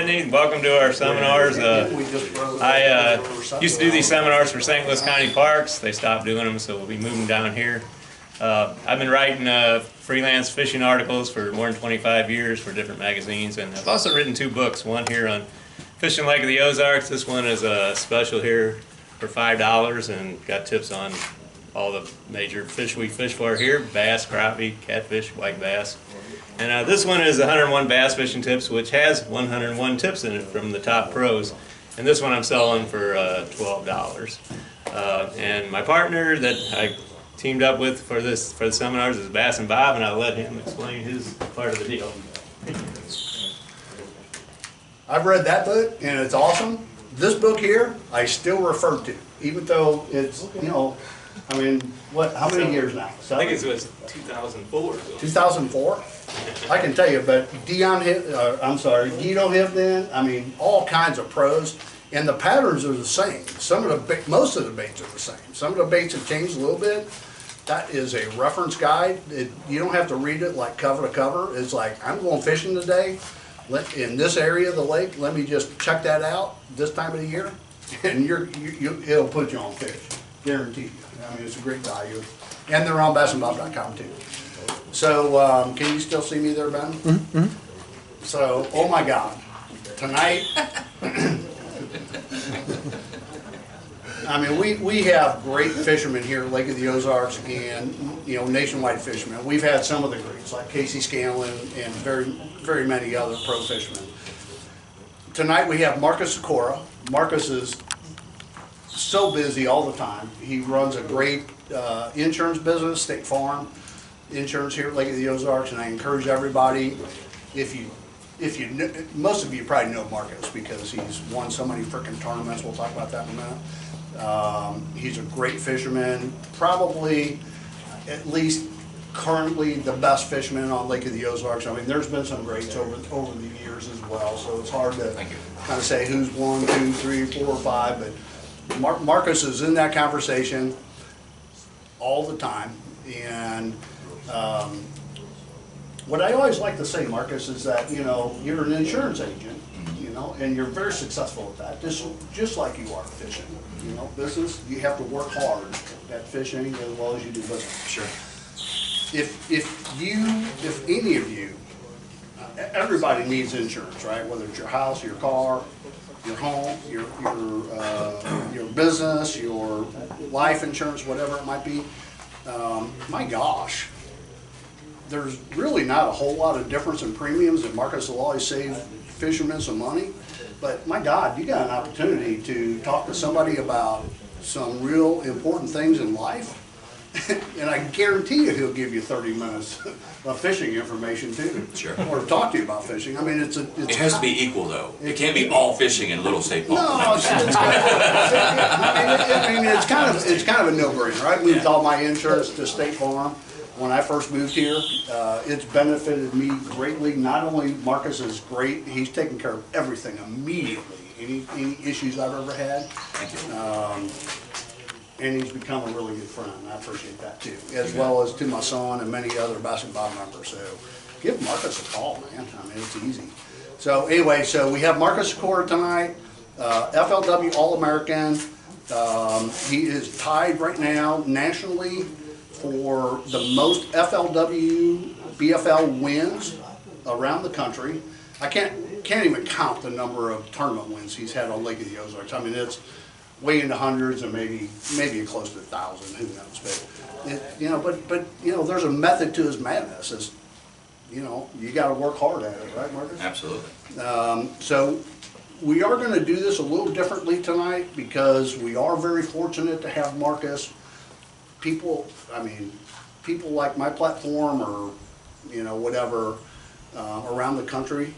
Edney. Welcome to our seminars. I used to do these seminars for St. Louis County Parks. They stopped doing them, so we'll be moving down here. I've been writing freelance fishing articles for more than 25 years for different magazines, and I've also written 2 books. One here on fishing Lake of the Ozarks. This one is a special here for $5 and got tips on all the major fish we fish for here: bass, crappie, catfish, white bass. And this one is 101 bass fishing tips, which has 101 tips in it from the top pros. And this one I'm selling for $12. And my partner that I teamed up with for the seminars is Bass and Bob, and I'll let him explain his part of the deal. I've read that book and it's awesome. This book here, I still refer to, even though it's, you know, I mean, what? How many years now? I think it was 2004. 2004. I can tell you, but Guido Hivden, I mean, all kinds of pros, and the patterns are the same. Most of the baits are the same. Some of the baits have changed a little bit. That is a reference guide. You don't have to read it like cover to cover. It's like, I'm going fishing today in this area of the lake. Let me just check that out this time of the year, and it'll put you on fish, guarantee you. I mean, it's a great value, and they're on bassandbob.com too. So, can you still see me there, Ben? Mm-hmm. So, oh my God, tonight, I mean, we have great fishermen here at Lake of the Ozarks, and, you know, nationwide fishermen. We've had some of the greats, like Casey Scanlon and very many other pro fishermen. Tonight we have Marcus Sykora. Marcus is so busy all the time. He runs a great insurance business, State Farm Insurance here at Lake of the Ozarks, and I encourage everybody, most of you probably know Marcus because he's won so many freaking tournaments. We'll talk about that in a minute. He's a great fisherman, probably at least currently the best fisherman on Lake of the Ozarks. I mean, there's been some greats over the years as well, so it's hard to kind of say who's 1, 2, 3, 4, or 5, but Marcus is in that conversation all the time. And what I always like to say, Marcus, is that, you know, you're an insurance agent, you know, and you're very successful at that, just like you are fishing. You know, business, you have to work hard at fishing as well as you do business. Sure. If any of you, everybody needs insurance, right? Whether it's your house, your car, your home, your business, your life insurance, whatever it might be. My gosh, there's really not a whole lot of difference in premiums, and Marcus will always save fishermen some money. But my God, you got an opportunity to talk to somebody about some real important things in life, and I guarantee you he'll give you 30 minutes of fishing information too. Sure. Or talk to you about fishing. I mean, it has to be equal though. It can't be all fishing in Little State Farm. No, it's kind of a no-brainer. I moved all my insurance to State Farm when I first moved here. It's benefited me greatly. Not only Marcus is great, he's taken care of everything immediately. Any issues I've ever had. Thank you. And he's become a really good friend. I appreciate that too, as well as to my son and many other Bass and Bob members. So give Marcus a call, man. I mean, it's easy. So anyway, so we have Marcus Sykora tonight, FLW All-American. He is tied right now nationally for the most FLW BFL wins around the country. I can't even count the number of tournament wins he's had on Lake of the Ozarks. I mean, it's way into hundreds and maybe close to 1,000. Who knows? But you know, but you know, there's a method to his madness. It's, you know, you got to work hard at it, right, Marcus? Absolutely. So we are going to do this a little differently tonight because we are very fortunate to have Marcus. People like my platform or, you know, whatever, around the country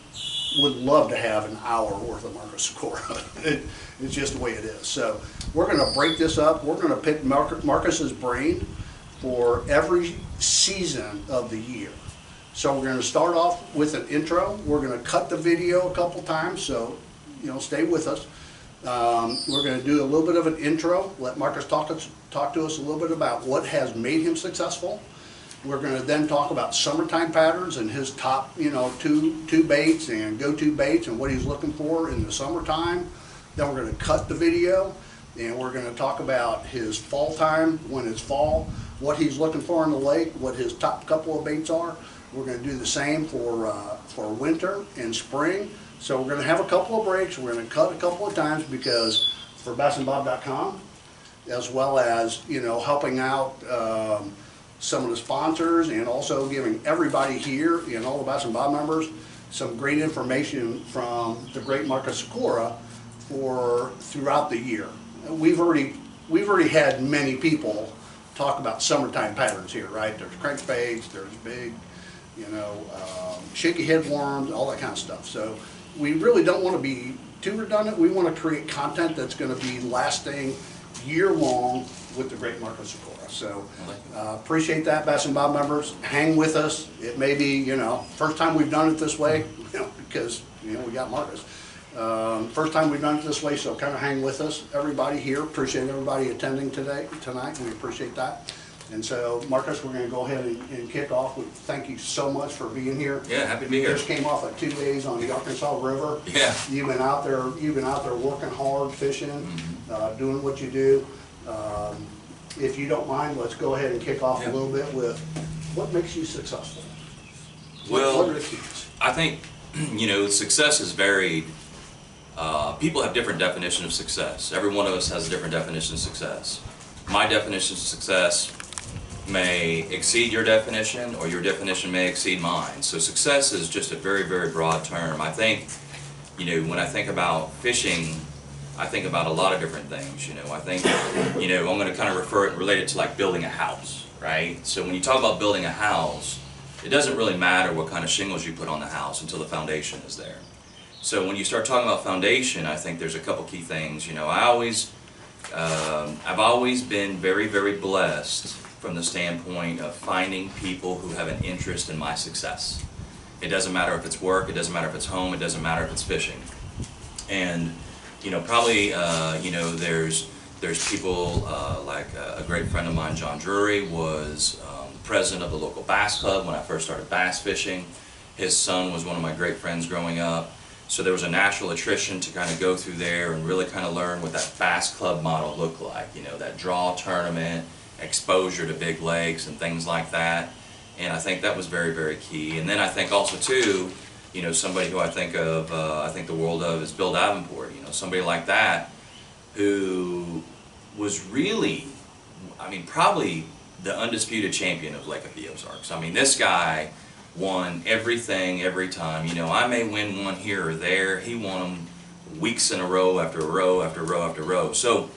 would love to have an hour worth of Marcus Sykora. It's just the way it is. So we're going to break this up. We're going to pick Marcus's brain for every season of the year. So we're going to start off with an intro. We're going to cut the video a couple times, so, you know, stay with us. We're going to do a little bit of an intro, let Marcus talk to us a little bit about what has made him successful. We're gonna then talk about summertime patterns and his top, two baits and go-to baits and what he's looking for in the summertime. Then we're gonna cut the video and we're gonna talk about his fall time, when it's fall, what he's looking for in the lake, what his top couple of baits are. We're gonna do the same for winter and spring. So we're gonna have a couple of breaks. We're gonna cut a couple of times because for bassandbob.com, as well as, helping out some of the sponsors and also giving everybody here and all the Bass and Bob members some great information from the great Marcus Sykora for throughout the year. We've already had many people talk about summertime patterns here, right? There's crankbaits, there's big, shaky head worms, all that kind of stuff. So we really don't want to be too redundant. We want to create content that's going to be lasting year-long with the great Marcus Sykora. So appreciate that, Bass and Bob members. Hang with us. It may be, first time we've done it this way, because, we got Marcus. First time we've done it this way, so kind of hang with us. Everybody here, appreciate everybody attending tonight. We appreciate that. And so, Marcus, we're going to go ahead and kick off. Thank you so much for being here. Yeah, happy to be here. Just came off of 2 days on the Arkansas River. Yeah. You've been out there working hard, fishing, doing what you do. If you don't mind, let's go ahead and kick off a little bit with what makes you successful. Well, what are the keys? I think, success is varied. People have different definitions of success. Every one of us has a different definition of success. My definition of success may exceed your definition, or your definition may exceed mine. So success is just a very, very broad term. I think, when I think about fishing, I think about a lot of different things. I think, I'm going to kind of relate it to like building a house, right? So when you talk about building a house, it doesn't really matter what kind of shingles you put on the house until the foundation is there. So when you start talking about foundation, I think there's a couple key things. I've always been very, very blessed from the standpoint of finding people who have an interest in my success. It doesn't matter if it's work, it doesn't matter if it's home, it doesn't matter if it's fishing. And there's people like a great friend of mine, John Drury, was president of the local bass club when I first started bass fishing. His son was one of my great friends growing up. So there was a natural attrition to kind of go through there and really kind of learn what that bass club model looked like. That draw tournament, exposure to big lakes and things like that. And I think that was very, very key. And then I think also too, somebody who I think the world of is Bill Davenport. Somebody like that who was really, probably the undisputed champion of Lake of the Ozarks. This guy won everything every time. I may win one here or there. He won them weeks in a row after row after row after row. So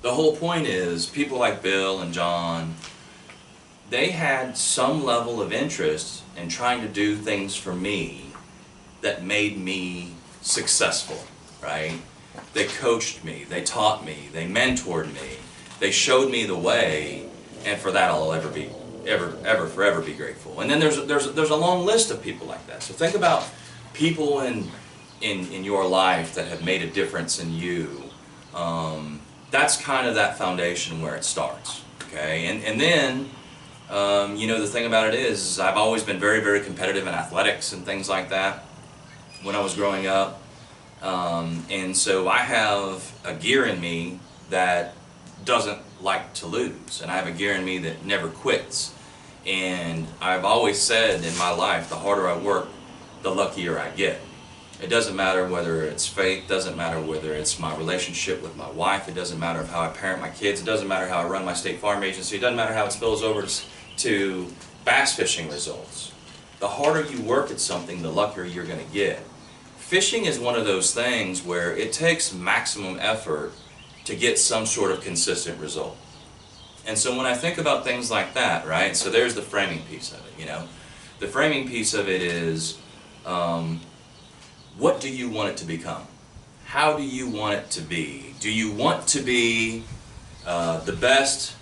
the whole point is people like Bill and John, they had some level of interest in trying to do things for me that made me successful, right? They coached me, they taught me, they mentored me, they showed me the way, and for that I'll forever be grateful. And then there's a long list of people like that. So think about people in your life that have made a difference in you. That's kind of that foundation where it starts. Okay, and then the thing about it is I've always been very, very competitive in athletics and things like that when I was growing up. And so I have a gear in me that doesn't like to lose, and I have a gear in me that never quits. And I've always said in my life, the harder I work, the luckier I get. It doesn't matter whether it's faith, doesn't matter whether it's my relationship with my wife, it doesn't matter how I parent my kids, it doesn't matter how I run my State Farm agency, it doesn't matter how it spills over to bass fishing results. The harder you work at something, the luckier you're going to get. Fishing is one of those things where it takes maximum effort to get some sort of consistent result. And so when I think about things like that, right, so there's the framing piece of it, The framing piece of it is, what do you want it to become? How do you want it to be? Do you want to be the best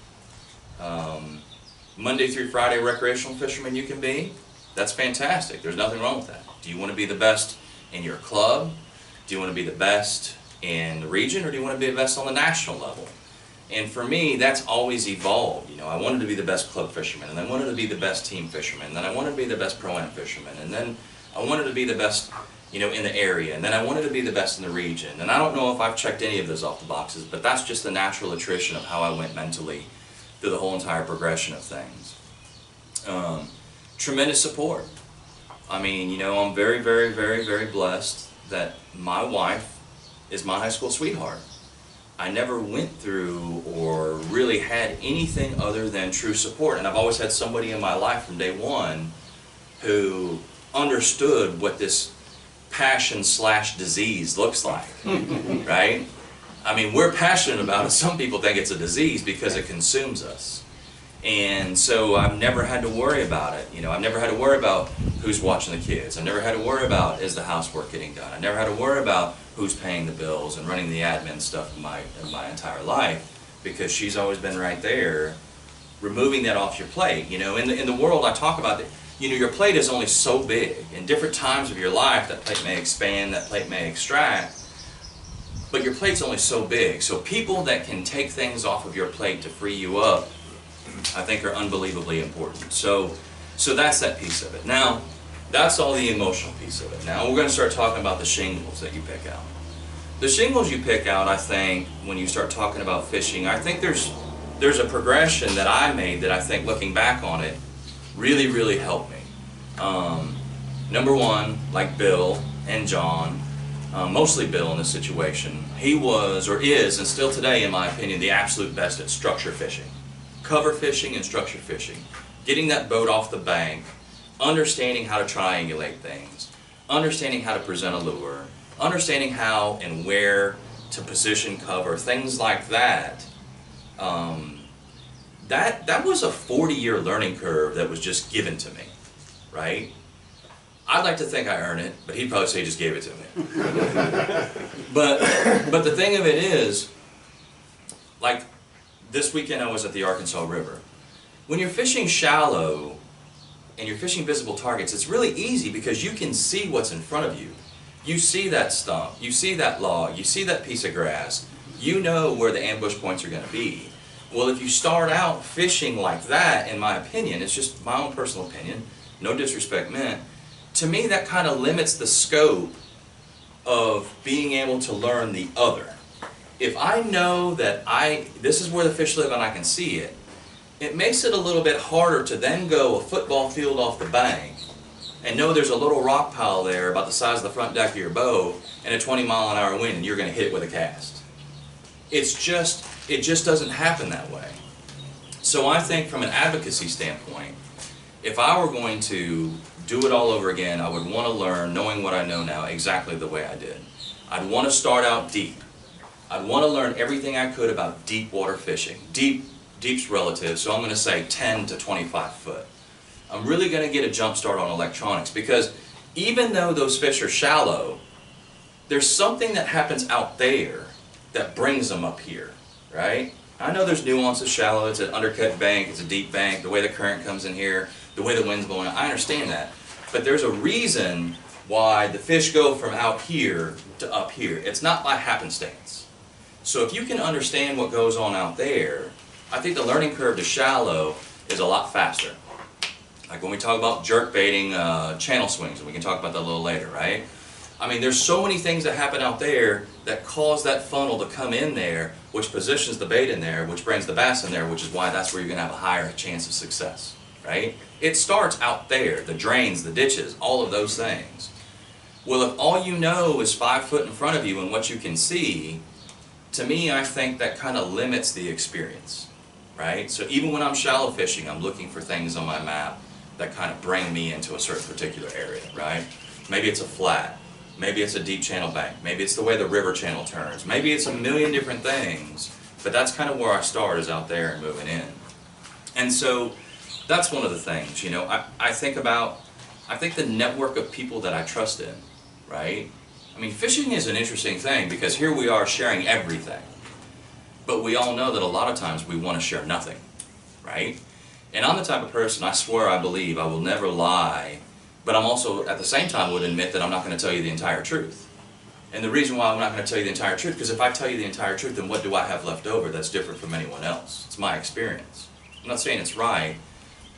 Monday through Friday recreational fisherman you can be? That's fantastic. There's nothing wrong with that. Do you want to be the best in your club? Do you want to be the best in the region, or do you want to be the best on the national level? And for me, that's always evolved. You know, I wanted to be the best club fisherman, and I wanted to be the best team fisherman, and then I wanted to be the best pro-am fisherman, and then I wanted to be the best, you know, in the area, and then I wanted to be the best in the region. And I don't know if I've checked any of those off the boxes, but that's just the natural attrition of how I went mentally through the whole entire progression of things. Tremendous support. I mean, you know, I'm very, very, very, very blessed that my wife is my high school sweetheart. I never went through or really had anything other than true support. And I've always had somebody in my life from day one who understood what this passion/disease looks like, right? I mean, we're passionate about it. Some people think it's a disease because it consumes us. And so I've never had to worry about it. You know, I've never had to worry about who's watching the kids. I've never had to worry about, is the housework getting done? I never had to worry about who's paying the bills and running the admin stuff in my entire life, because she's always been right there, removing that off your plate. You know, in the world I talk about, you know, your plate is only so big. In different times of your life, that plate may expand, that plate may extract, but your plate's only so big. So people that can take things off of your plate to free you up, I think are unbelievably important. So that's that piece of it. Now, that's all the emotional piece of it. Now we're going to start talking about the shingles that you pick out. The shingles you pick out, I think, when you start talking about fishing, I think there's a progression that I made that I think, looking back on it, really, really helped me. Number one, like Bill and John, mostly Bill in this situation, he was, or is, and still today, in my opinion, the absolute best at structure fishing. Cover fishing and structure fishing. Getting that boat off the bank, understanding how to triangulate things, understanding how to present a lure, understanding how and where to position cover, things like that. That was a 40-year learning curve that was just given to me, right? I'd like to think I earned it, but he'd probably say he just gave it to me. But the thing of it is, like this weekend I was at the Arkansas River. When you're fishing shallow and you're fishing visible targets, it's really easy because you can see what's in front of you. You see that stump, you see that log, you see that piece of grass, you know where the ambush points are going to be. Well, if you start out fishing like that, in my opinion, it's just my own personal opinion, no disrespect meant, to me that kind of limits the scope of being able to learn the other. If I know that this is where the fish live and I can see it, it makes it a little bit harder to then go a football field off the bank and know there's a little rock pile there about the size of the front deck of your boat and a 20-mile-an-hour wind and you're going to hit it with a cast. It just doesn't happen that way. So I think from an advocacy standpoint, if I were going to do it all over again, I would want to learn, knowing what I know now, exactly the way I did. I'd want to start out deep. I'd want to learn everything I could about deep water fishing. Deep's relative, so I'm going to say 10 to 25 foot. I'm really going to get a jump start on electronics, because even though those fish are shallow, there's something that happens out there that brings them up here, right? I know there's nuances shallow, it's an undercut bank, it's a deep bank, the way the current comes in here, the way the wind's blowing, I understand that. But there's a reason why the fish go from out here to up here. It's not by happenstance. So if you can understand what goes on out there, I think the learning curve to shallow is a lot faster. Like when we talk about jerk baiting channel swings, and we can talk about that a little later, right? I mean, there's so many things that happen out there that cause that funnel to come in there, which positions the bait in there, which brings the bass in there, which is why that's where you're going to have a higher chance of success, right? It starts out there, the drains, the ditches, all of those things. Well, if all you know is 5 foot in front of you and what you can see, to me, I think that kind of limits the experience, right? So even when I'm shallow fishing, I'm looking for things on my map that kind of bring me into a certain particular area, right? Maybe it's a flat. Maybe it's a deep channel bank. Maybe it's the way the river channel turns. Maybe it's a million different things, but that's kind of where I start, is out there and moving in. And so that's one of the things, you know, I think the network of people that I trust in, right? I mean, fishing is an interesting thing because here we are sharing everything, but we all know that a lot of times we want to share nothing, right? And I'm the type of person, I swear I believe, I will never lie, but I'm also, at the same time, would admit that I'm not going to tell you the entire truth. And the reason why I'm not going to tell you the entire truth, because if I tell you the entire truth, then what do I have left over that's different from anyone else? It's my experience. I'm not saying it's right,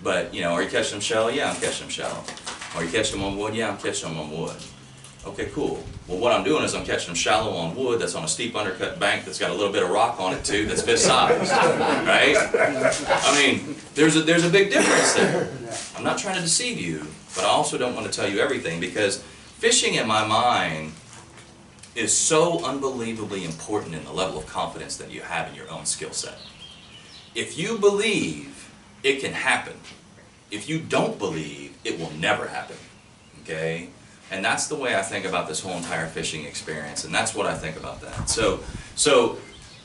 but, you know, are you catching them shallow? Yeah, I'm catching them shallow. Are you catching them on wood? Yeah, I'm catching them on wood. Okay, cool. Well, what I'm doing is I'm catching them shallow on wood that's on a steep undercut bank that's got a little bit of rock on it too, that's fish-sized, right? I mean, there's a big difference there. I'm not trying to deceive you, but I also don't want to tell you everything, because fishing in my mind is so unbelievably important in the level of confidence that you have in your own skill set. If you believe, it can happen. If you don't believe, it will never happen, okay? And that's the way I think about this whole entire fishing experience, and that's what I think about that. So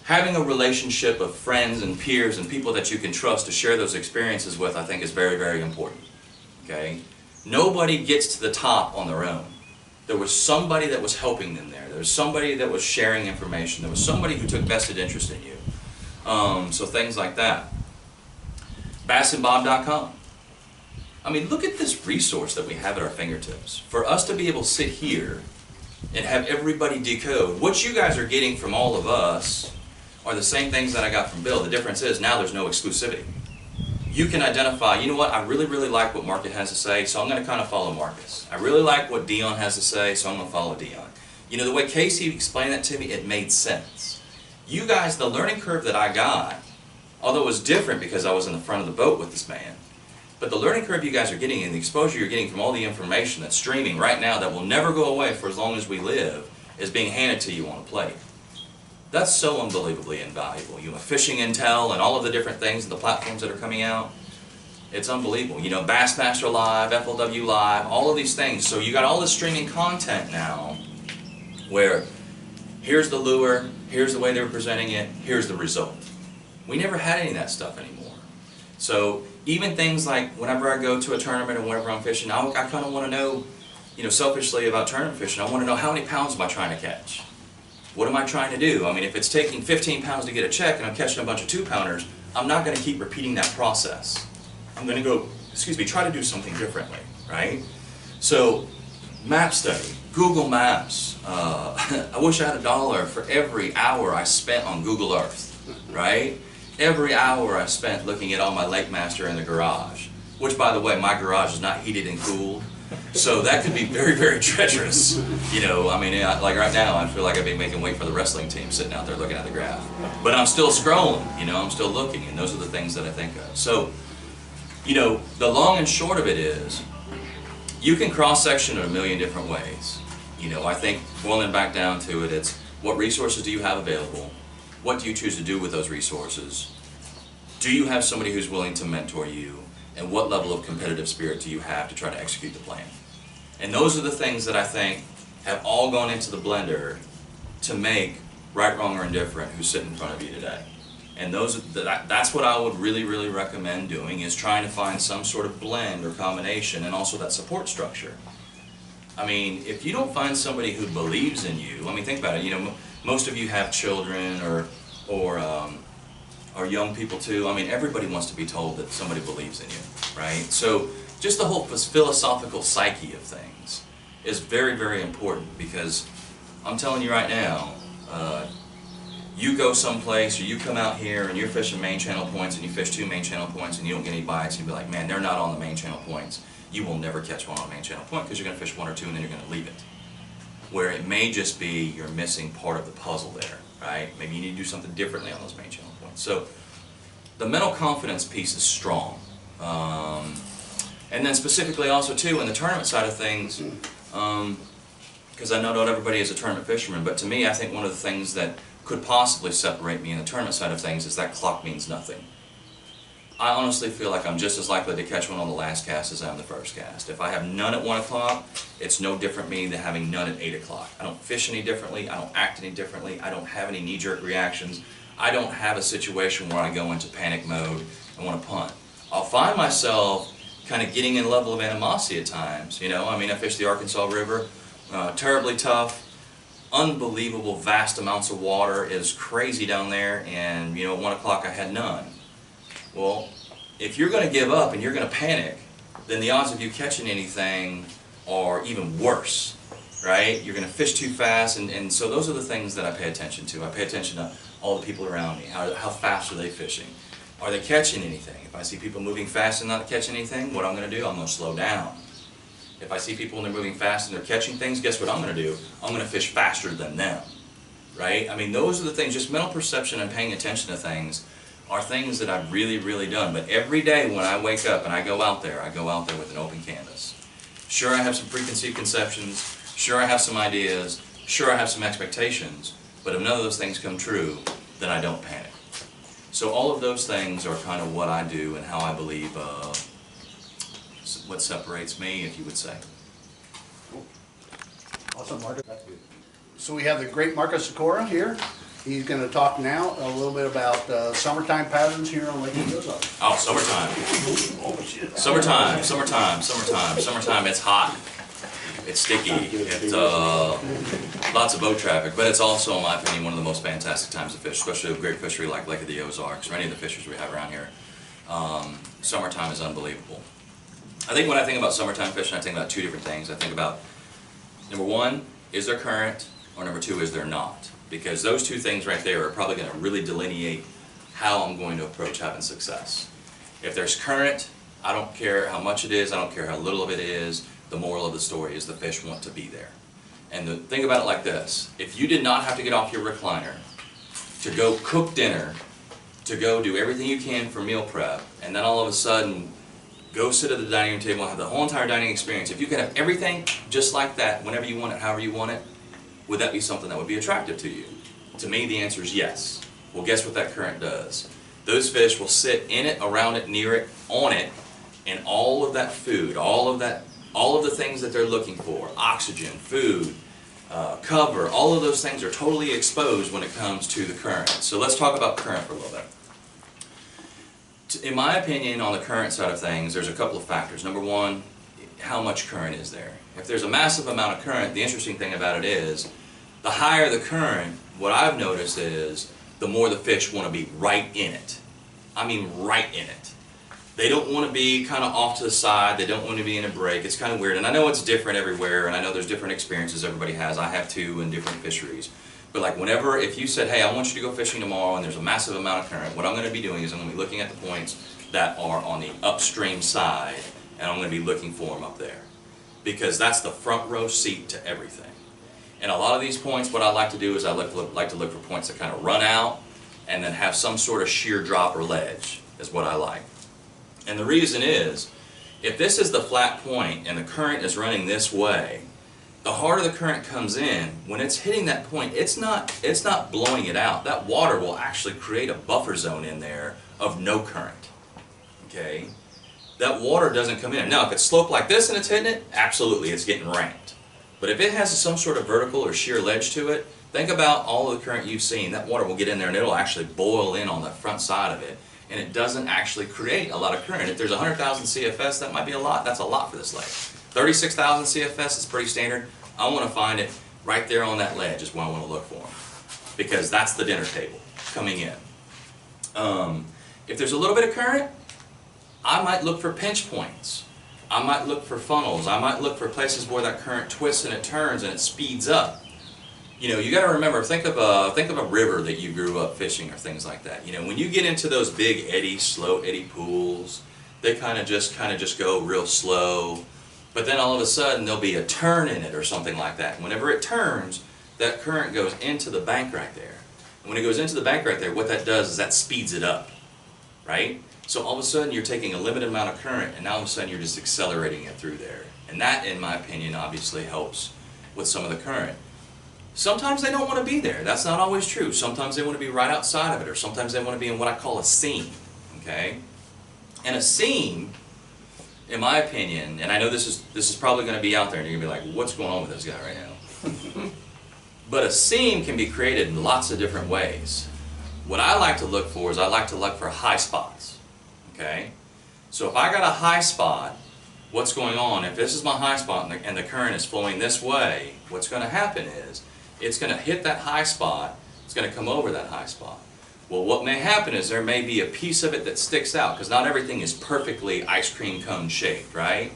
having a relationship of friends and peers and people that you can trust to share those experiences with, I think is very, very important, okay? Nobody gets to the top on their own. There was somebody that was helping them there. There was somebody that was sharing information. There was somebody who took vested interest in you. So things like that. bassandbob.com. I mean, look at this resource that we have at our fingertips. For us to be able to sit here and have everybody decode, what you guys are getting from all of us are the same things that I got from Bill. The difference is now there's no exclusivity. You can identify, you know what, I really, really like what Market has to say, so I'm going to kind of follow Marcus. I really like what Dion has to say, so I'm going to follow Dion. You know, the way Casey explained that to me, it made sense. You guys, the learning curve that I got, although it was different because I was in the front of the boat with this man, but the learning curve you guys are getting and the exposure you're getting from all the information that's streaming right now that will never go away for as long as we live is being handed to you on a plate. That's so unbelievably invaluable. You know, fishing intel and all of the different things and the platforms that are coming out, it's unbelievable. You know, Bassmaster Live, FLW Live, all of these things. So you got all this streaming content now where here's the lure, here's the way they were presenting it, here's the result. We never had any of that stuff anymore. So even things like whenever I go to a tournament or whenever I'm fishing, I kind of want to know, you know, selfishly about tournament fishing, I want to know how many pounds am I trying to catch? What am I trying to do? I mean, if it's taking 15 pounds to get a check and I'm catching a bunch of 2-pounders, I'm not going to keep repeating that process. I'm going to go, try to do something differently, right? So, map study, Google Maps. I wish I had $1 for every hour I spent on Google Earth, right? Every hour I spent looking at all my Lake Master in the garage, which, by the way, my garage is not heated and cooled. So that could be very, very treacherous. You know, I mean, like right now, I feel like I'd be making weight for the wrestling team sitting out there looking at the graph. But I'm still scrolling, you know, I'm still looking, and those are the things that I think of. So, you know, the long and short of it is, you can cross-section in a million different ways. You know, I think boiling back down to it, it's what resources do you have available? What do you choose to do with those resources? Do you have somebody who's willing to mentor you? And what level of competitive spirit do you have to try to execute the plan? And those are the things that I think have all gone into the blender to make Right, Wrong, or Indifferent who's sitting in front of you today. And that's what I would really, really recommend doing, is trying to find some sort of blend or combination, and also that support structure. I mean, if you don't find somebody who believes in you, I mean, think about it, you know, most of you have children or young people too. I mean, everybody wants to be told that somebody believes in you, right? So just the whole philosophical psyche of things is very, very important, because I'm telling you right now, you go someplace or you come out here and you're fishing main channel points and you fish 2 main channel points and you don't get any bites, and you be like, man, they're not on the main channel points. You will never catch one on main channel point, because you're going to fish 1 or 2 and then you're going to leave it. Where it may just be you're missing part of the puzzle there, right? Maybe you need to do something differently on those main channel points. So the mental confidence piece is strong. And then specifically also too, in the tournament side of things, because I know not everybody is a tournament fisherman, but to me I think one of the things that could possibly separate me in the tournament side of things is that clock means nothing. I honestly feel like I'm just as likely to catch one on the last cast as I am the first cast. If I have none at 1 o'clock, it's no different me than having none at 8 o'clock. I don't fish any differently, I don't act any differently, I don't have any knee-jerk reactions, I don't have a situation where I go into panic mode and want to punt. I'll find myself kind of getting in a level of animosity at times, you know. I mean, I fished the Arkansas River, terribly tough, unbelievable vast amounts of water, it is crazy down there, and you know, at 1 o'clock I had none. Well, if you're going to give up and you're going to panic, then the odds of you catching anything are even worse, right? You're gonna fish too fast, and so those are the things that I pay attention to. I pay attention to all the people around me. How fast are they fishing? Are they catching anything? If I see people moving fast and not catching anything, what I'm gonna do, I'm gonna slow down. If I see people and they're moving fast and they're catching things, guess what I'm gonna do? I'm gonna fish faster than them, right? I mean, those are the things, just mental perception and paying attention to things are things that I've really, really done. But every day when I wake up and I go out there with an open canvas. Sure, I have some preconceived conceptions. Sure, I have some ideas. Sure, I have some expectations. But if none of those things come true, then I don't panic. So all of those things are kind of what I do and how I believe what separates me, if you would say. Awesome, Marcus. So we have the great Marcus Sykora here. He's going to talk now a little bit about summertime patterns here on Lake Ozark. Oh, summertime. Summertime, summertime, summertime, summertime. It's hot. It's sticky. It's lots of boat traffic, but it's also, in my opinion, one of the most fantastic times to fish, especially a great fishery like Lake of the Ozarks or any of the fisheries we have around here. Summertime is unbelievable. I think when I think about summertime fishing, I think about two different things. I think about, number one, is there current, or number two, is there not? Because those two things right there are probably going to really delineate how I'm going to approach having success. If there's current, I don't care how much it is, I don't care how little of it is, the moral of the story is the fish want to be there. And think about it like this, if you did not have to get off your recliner to go cook dinner, to go do everything you can for meal prep, and then all of a sudden go sit at the dining room table and have the whole entire dining experience, if you could have everything just like that, whenever you want it, however you want it, would that be something that would be attractive to you? To me, the answer is yes. Well, guess what that current does? Those fish will sit in it, around it, near it, on it, and all of that food, all of the things that they're looking for, oxygen, food, cover, all of those things are totally exposed when it comes to the current. So let's talk about current for a little bit. In my opinion, on the current side of things, there's a couple of factors. Number one, how much current is there? If there's a massive amount of current, the interesting thing about it is, the higher the current, what I've noticed is, the more the fish want to be right in it. I mean right in it. They don't want to be kind of off to the side, they don't want to be in a break. It's kind of weird, and I know it's different everywhere, and I know there's different experiences everybody has. I have too in different fisheries. But like whenever, if you said, hey, I want you to go fishing tomorrow and there's a massive amount of current, what I'm going to be doing is I'm going to be looking at the points that are on the upstream side, and I'm going to be looking for them up there. Because that's the front row seat to everything. And a lot of these points, what I like to do is I like to look for points that kind of run out and then have some sort of sheer drop or ledge, is what I like. And the reason is, if this is the flat point and the current is running this way, the harder the current comes in, when it's hitting that point, it's not blowing it out. That water will actually create a buffer zone in there of no current. Okay? That water doesn't come in. Now, if it's sloped like this and it's hitting it, absolutely, it's getting ramped. But if it has some sort of vertical or sheer ledge to it, think about all of the current you've seen. That water will get in there and it'll actually boil in on the front side of it. And it doesn't actually create a lot of current. If there's 100,000 CFS, that might be a lot. That's a lot for this lake. 36,000 CFS is pretty standard. I want to find it right there on that ledge is what I want to look for. Because that's the dinner table coming in. If there's a little bit of current, I might look for pinch points. I might look for funnels. I might look for places where that current twists and it turns and it speeds up. You know, you got to remember, think of a river that you grew up fishing or things like that. You know, when you get into those big eddy, slow eddy pools, they kind of just go real slow. But then all of a sudden there'll be a turn in it or something like that. Whenever it turns, that current goes into the bank right there. And when it goes into the bank right there, what that does is that speeds it up, right? So all of a sudden you're taking a limited amount of current and now all of a sudden you're just accelerating it through there. And that, in my opinion, obviously helps with some of the current. Sometimes they don't want to be there. That's not always true. Sometimes they want to be right outside of it, or sometimes they want to be in what I call a seam, okay? And a seam, in my opinion, and I know this is probably going to be out there and you're going to be like, what's going on with this guy right now? But a seam can be created in lots of different ways. What I like to look for is I like to look for high spots, okay? So if I got a high spot, what's going on? If this is my high spot and the current is flowing this way, what's going to happen is it's going to hit that high spot, it's going to come over that high spot. Well, what may happen is there may be a piece of it that sticks out, because not everything is perfectly ice cream cone shaped, right?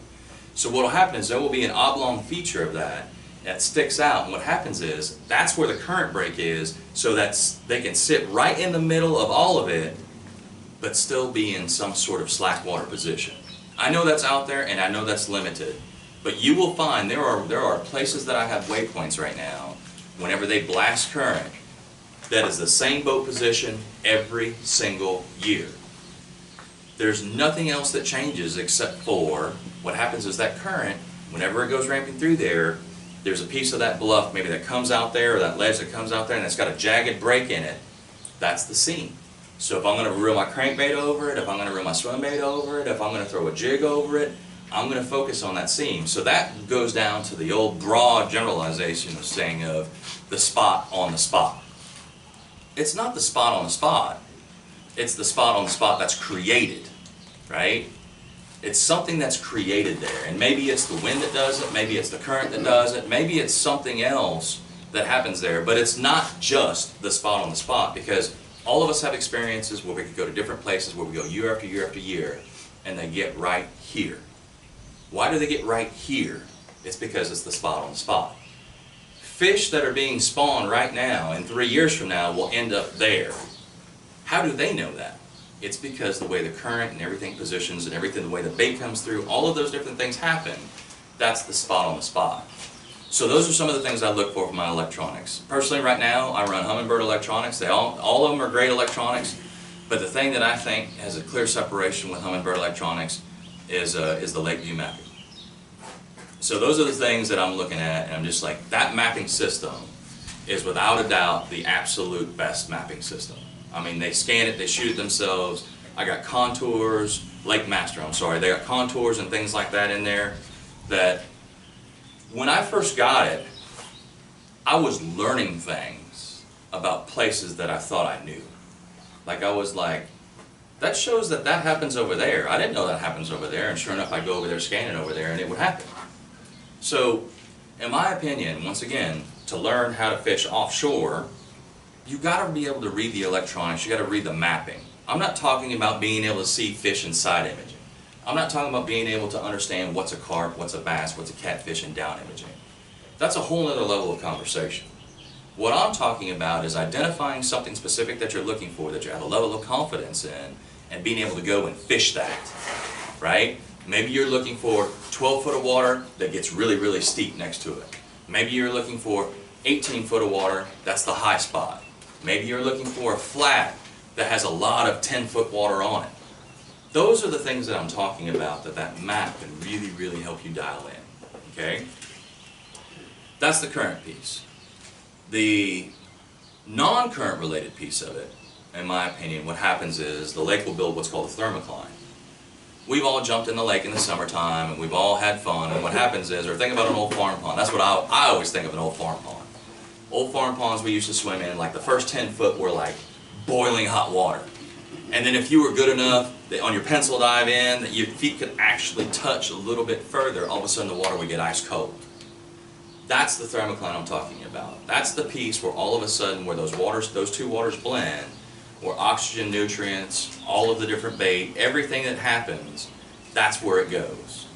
So what will happen is there will be an oblong feature of that, that sticks out, and what happens is, that's where the current break is, so they can sit right in the middle of all of it, but still be in some sort of slack water position. I know that's out there, and I know that's limited, but you will find there are places that I have waypoints right now, whenever they blast current, that is the same boat position every single year. There's nothing else that changes except for what happens is that current, whenever it goes ramping through there, there's a piece of that bluff maybe that comes out there, or that ledge that comes out there, and it's got a jagged break in it. That's the seam. So if I'm going to reel my crankbait over it, if I'm going to reel my swim bait over it, if I'm going to throw a jig over it, I'm going to focus on that seam. So that goes down to the old broad generalization of saying of the spot on the spot. It's not the spot on the spot. It's the spot on the spot that's created, right? It's something that's created there. And maybe it's the wind that does it, maybe it's the current that does it, maybe it's something else that happens there. But it's not just the spot on the spot, because all of us have experiences where we could go to different places, where we go year after year after year, and they get right here. Why do they get right here? It's because it's the spot on the spot. Fish that are being spawned right now and 3 years from now will end up there. How do they know that? It's because the way the current and everything positions and everything, the way the bait comes through, all of those different things happen. That's the spot on the spot. So those are some of the things I look for my electronics. Personally, right now, I run Humminbird electronics. All of them are great electronics, but the thing that I think has a clear separation with Humminbird electronics is the lake view mapping. So those are the things that I'm looking at, and I'm just like, that mapping system is without a doubt the absolute best mapping system. I mean, they scan it, they shoot it themselves. I got contours, Lake Master, I'm sorry, they got contours and things like that in there that when I first got it, I was learning things about places that I thought I knew. Like I was like, that shows that that happens over there. I didn't know that happens over there, and sure enough I go over there scanning over there and it would happen. So, in my opinion, once again, to learn how to fish offshore, you got to be able to read the electronics, you got to read the mapping. I'm not talking about being able to see fish in side imaging. I'm not talking about being able to understand what's a carp, what's a bass, what's a catfish in down imaging. That's a whole other level of conversation. What I'm talking about is identifying something specific that you're looking for, that you have a level of confidence in, and being able to go and fish that, right? Maybe you're looking for 12 foot of water that gets really, really steep next to it. Maybe you're looking for 18 foot of water, that's the high spot. Maybe you're looking for a flat that has a lot of 10 foot water on it. Those are the things that I'm talking about, that map can really, really help you dial in, okay? That's the current piece. The non-current related piece of it, in my opinion, what happens is the lake will build what's called a thermocline. We've all jumped in the lake in the summertime and we've all had fun, and what happens is, or think about an old farm pond, that's what I always think of an old farm pond. Old farm ponds we used to swim in, like the first 10 foot were like boiling hot water. And then if you were good enough, that on your pencil dive in, that your feet could actually touch a little bit further, all of a sudden the water would get ice cold. That's the thermocline I'm talking about. That's the piece where all of a sudden, where those two waters blend, where oxygen, nutrients, all of the different bait, everything that happens, that's where it goes.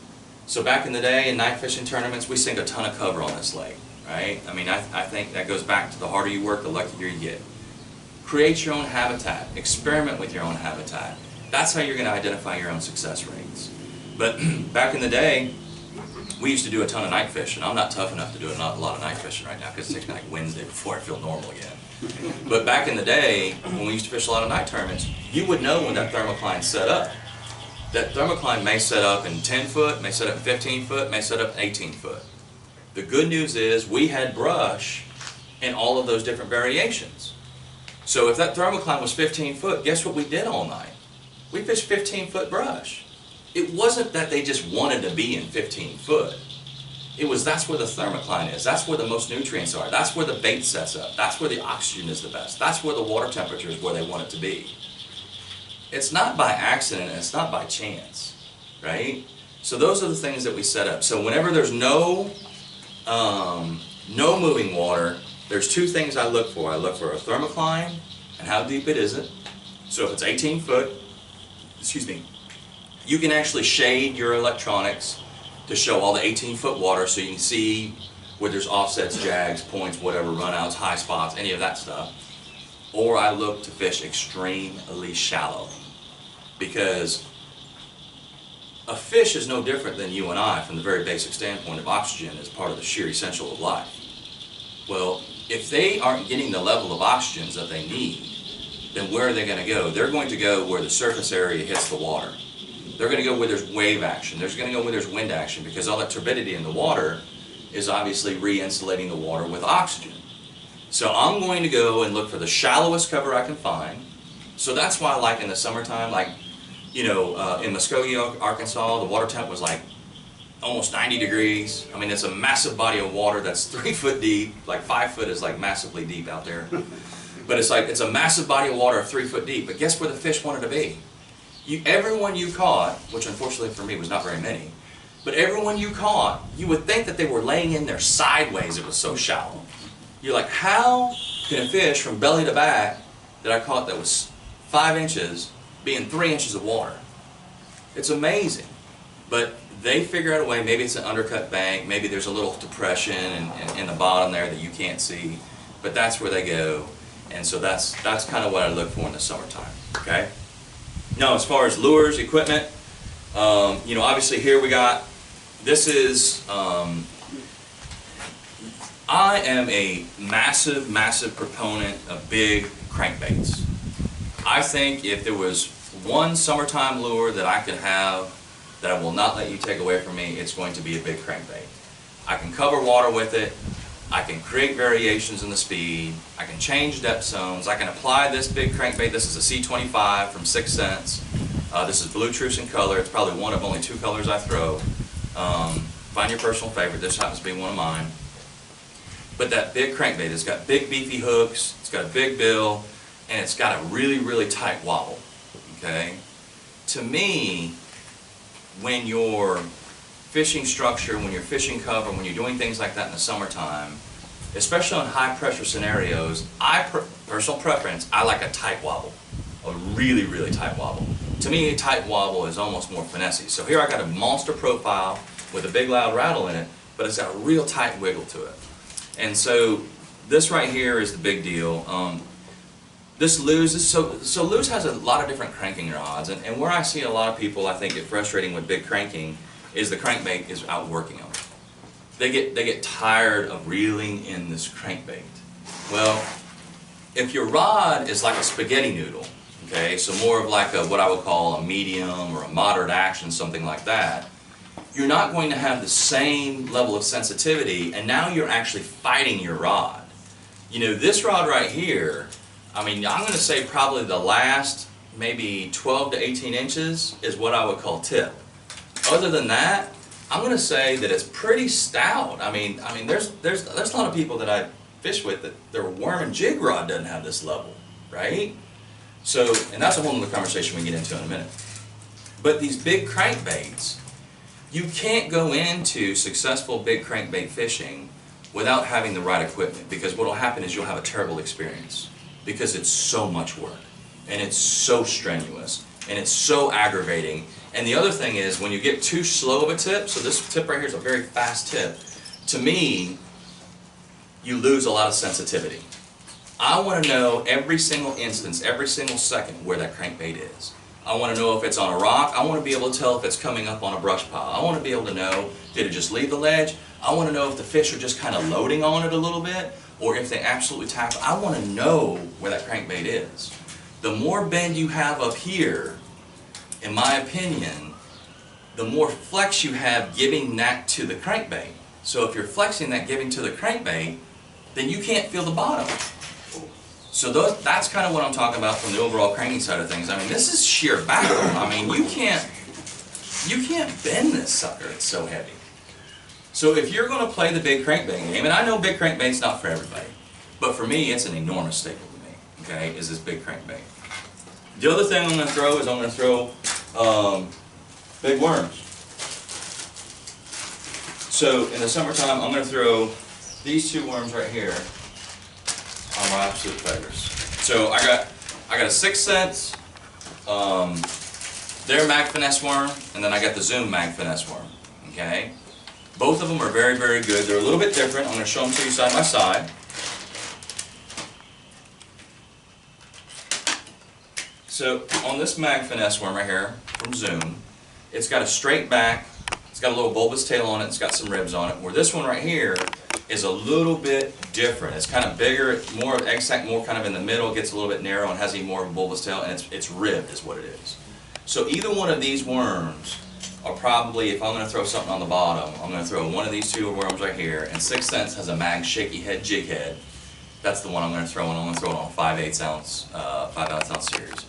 So back in the day, in night fishing tournaments, we sink a ton of cover on this lake, right? I mean, I think that goes back to the harder you work, the luckier you get. Create your own habitat. Experiment with your own habitat. That's how you're going to identify your own success rates. But back in the day, we used to do a ton of night fishing. I'm not tough enough to do a lot of night fishing right now because it takes me like Wednesday before I feel normal again. But back in the day, when we used to fish a lot of night tournaments, you would know when that thermocline set up. That thermocline may set up in 10 foot, may set up in 15 foot, may set up in 18 foot. The good news is we had brush in all of those different variations. So if that thermocline was 15 foot, guess what we did all night? We fished 15 foot brush. It wasn't that they just wanted to be in 15 foot. It was, that's where the thermocline is. That's where the most nutrients are. That's where the bait sets up. That's where the oxygen is the best. That's where the water temperature is where they want it to be. It's not by accident and it's not by chance, right? So those are the things that we set up. So whenever there's no moving water, there's two things I look for. I look for a thermocline and how deep it is. So if it's 18 foot, you can actually shade your electronics to show all the 18 foot water so you can see where there's offsets, jags, points, whatever, runouts, high spots, any of that stuff. Or I look to fish extremely shallow, because a fish is no different than you and I from the very basic standpoint of oxygen as part of the sheer essential of life. Well, if they aren't getting the level of oxygens that they need, then where are they going to go? They're going to go where the surface area hits the water. They're going to go where there's wave action. They're going to go where there's wind action, because all that turbidity in the water is obviously re-insulating the water with oxygen. So I'm going to go and look for the shallowest cover I can find. So that's why, like in the summertime, like, you know, in Muskogee, Arkansas, the water temp was like almost 90 degrees. I mean, it's a massive body of water that's 3 foot deep. Like 5 foot is like massively deep out there. But it's like, it's a massive body of water 3 foot deep. But guess where the fish wanted to be? Everyone you caught, which unfortunately for me was not very many, but everyone you caught, you would think that they were laying in there sideways. It was so shallow. You're like, how can a fish from belly to back that I caught that was 5 inches be in 3 inches of water? It's amazing. But they figure out a way. Maybe it's an undercut bank. Maybe there's a little depression in the bottom there that you can't see. But that's where they go. And so that's kind of what I look for in the summertime. Okay. Now, as far as lures, equipment, you know, obviously here we got, this is, I am a massive, massive proponent of big crankbaits. I think if there was one summertime lure that I could have that I will not let you take away from me, it's going to be a big crankbait. I can cover water with it. I can create variations in the speed. I can change depth zones. I can apply this big crankbait. This is a C25 from 6 Cents. This is blue truce in color. It's probably one of only 2 colors I throw. Find your personal favorite. This happens to be one of mine. But that big crankbait has got big beefy hooks. It's got a big bill, and it's got a really, really tight wobble. Okay? To me, when your fishing structure, when you're fishing cover, when you're doing things like that in the summertime, especially on high pressure scenarios, personal preference, I like a tight wobble. A really, really tight wobble. To me, a tight wobble is almost more finessey. So here I got a monster profile with a big loud rattle in it, but it's got a real tight wiggle to it. And so this right here is the big deal. This Lew's, so Lew's has a lot of different cranking rods, and where I see a lot of people, I think, get frustrating with big cranking is the crankbait is outworking them. They get tired of reeling in this crankbait. Well, if your rod is like a spaghetti noodle, okay, so more of like what I would call a medium or a moderate action, something like that, you're not going to have the same level of sensitivity, and now you're actually fighting your rod. You know, this rod right here, I mean, I'm going to say probably the last maybe 12 to 18 inches is what I would call tip. Other than that, I'm going to say that it's pretty stout. I mean, there's a lot of people that I fish with that their worm and jig rod doesn't have this level, right? So, and that's a whole other conversation we can get into in a minute. But these big crankbaits, you can't go into successful big crankbait fishing without having the right equipment, because what will happen is you'll have a terrible experience, because it's so much work, and it's so strenuous, and it's so aggravating. And the other thing is, when you get too slow of a tip, so this tip right here is a very fast tip, to me, you lose a lot of sensitivity. I want to know every single instance, every single second where that crankbait is. I want to know if it's on a rock. I want to be able to tell if it's coming up on a brush pile. I want to be able to know, did it just leave the ledge? I want to know if the fish are just kind of loading on it a little bit, or if they absolutely tackle. I want to know where that crankbait is. The more bend you have up here, in my opinion, the more flex you have giving that to the crankbait. So if you're flexing that giving to the crankbait, then you can't feel the bottom. So that's kind of what I'm talking about from the overall cranking side of things. I mean, this is sheer battle. I mean, you can't bend this sucker. It's so heavy. So if you're going to play the big crankbait game, and I know big crankbait's not for everybody, but for me, it's an enormous staple to me. Okay, is this big crankbait. The other thing I'm going to throw is I'm going to throw big worms. So in the summertime, I'm going to throw these 2 worms right here are my absolute favorites. So I got a 6 Cents, their Mag Finesse worm, and then I got the Zoom Mag Finesse worm. Okay, Both of them are very, very good. They're a little bit different. I'm going to show them to you side by side. So on this Mag Finesse worm right here from Zoom, it's got a straight back, it's got a little bulbous tail on it, it's got some ribs on it, where this one right here is a little bit different. It's kind of bigger, more egg sac, more kind of in the middle, it gets a little bit narrow and has even more of a bulbous tail, and it's ribbed is what it is. So either one of these worms are probably, if I'm going to throw something on the bottom, I'm going to throw one of these two worms right here, and 6 cents has a Mag Shaky Head Jig Head. That's the one I'm going to throw in. I'm going to throw it on a 5/8 ounce, 5-ounce series.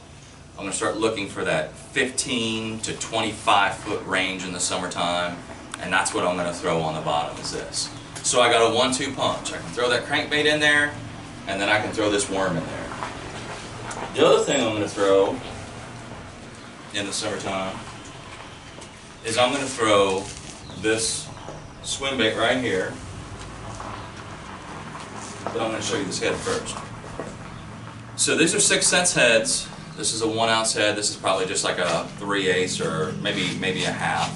I'm going to start looking for that 15 to 25 foot range in the summertime, and that's what I'm going to throw on the bottom is this. So I got a 1-2 punch. I can throw that crankbait in there, and then I can throw this worm in there. The other thing I'm going to throw in the summertime is I'm going to throw this swim bait right here, but I'm going to show you this head first. So these are 6 cents heads. This is a 1 ounce head. This is probably just like a 3/8 or maybe a half.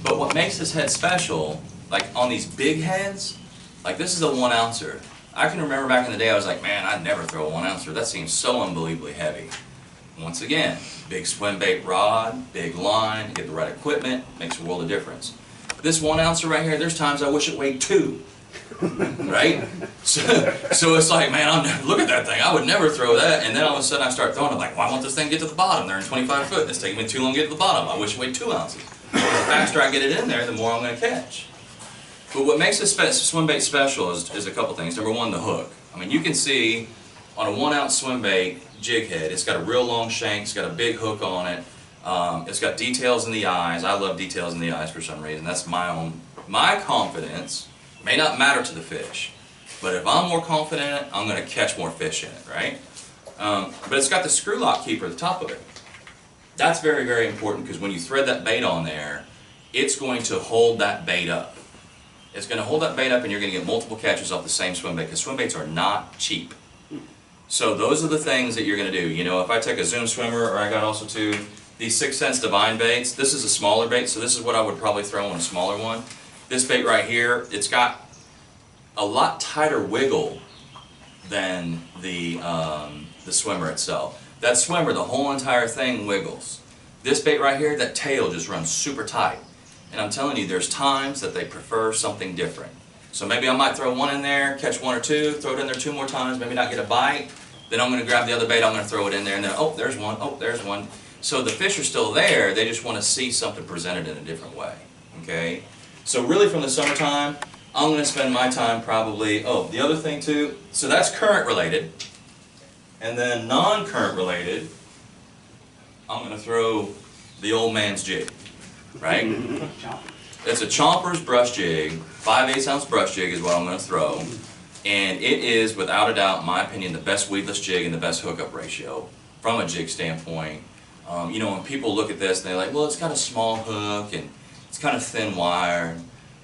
But what makes this head special, like on these big heads, like this is a 1 ouncer. I can remember back in the day I was like, man, I'd never throw a 1 ouncer. That seems so unbelievably heavy. Once again, big swim bait rod, big line, get the right equipment, makes a world of difference. This 1 ouncer right here, there's times I wish it weighed 2. Right? So it's like, man, look at that thing. I would never throw that. And then all of a sudden I start throwing it like, well, I want this thing to get to the bottom. They're in 25 foot. It's taking me too long to get to the bottom. I wish it weighed 2 ounces. The faster I get it in there, the more I'm going to catch. But what makes this swim bait special is a couple things. Number one, the hook. I mean, you can see on a 1 ounce swim bait jig head, it's got a real long shank, it's got a big hook on it. It's got details in the eyes. I love details in the eyes for some reason. That's my confidence. May not matter to the fish, but if I'm more confident in it, I'm going to catch more fish in it, right? But it's got the screw lock keeper at the top of it. That's very, very important because when you thread that bait on there, it's going to hold that bait up. It's going to hold that bait up and you're going to get multiple catches off the same swim bait because swim baits are not cheap. So those are the things that you're going to do. You know, if I take a Zoom swimmer, or I got also these 6 cents Divine baits, this is a smaller bait, so this is what I would probably throw on a smaller one. This bait right here, it's got a lot tighter wiggle than the swimmer itself. That swimmer, the whole entire thing wiggles. This bait right here, that tail just runs super tight. And I'm telling you, there's times that they prefer something different. So maybe I might throw one in there, catch 1 or 2, throw it in there 2 more times, maybe not get a bite. Then I'm going to grab the other bait, I'm going to throw it in there, and then, oh, there's one, oh, there's one. So the fish are still there, they just want to see something presented in a different way. Okay? So really from the summertime, I'm going to spend my time probably, oh, the other thing too, so that's current related. And then non-current related, I'm going to throw the old man's jig, right? It's a Chomper's brush jig, 5/8 ounce brush jig is what I'm going to throw. And it is, without a doubt, in my opinion, the best weedless jig and the best hookup ratio from a jig standpoint. You know, when people look at this, they're like, well, it's got a small hook and it's kind of thin wire.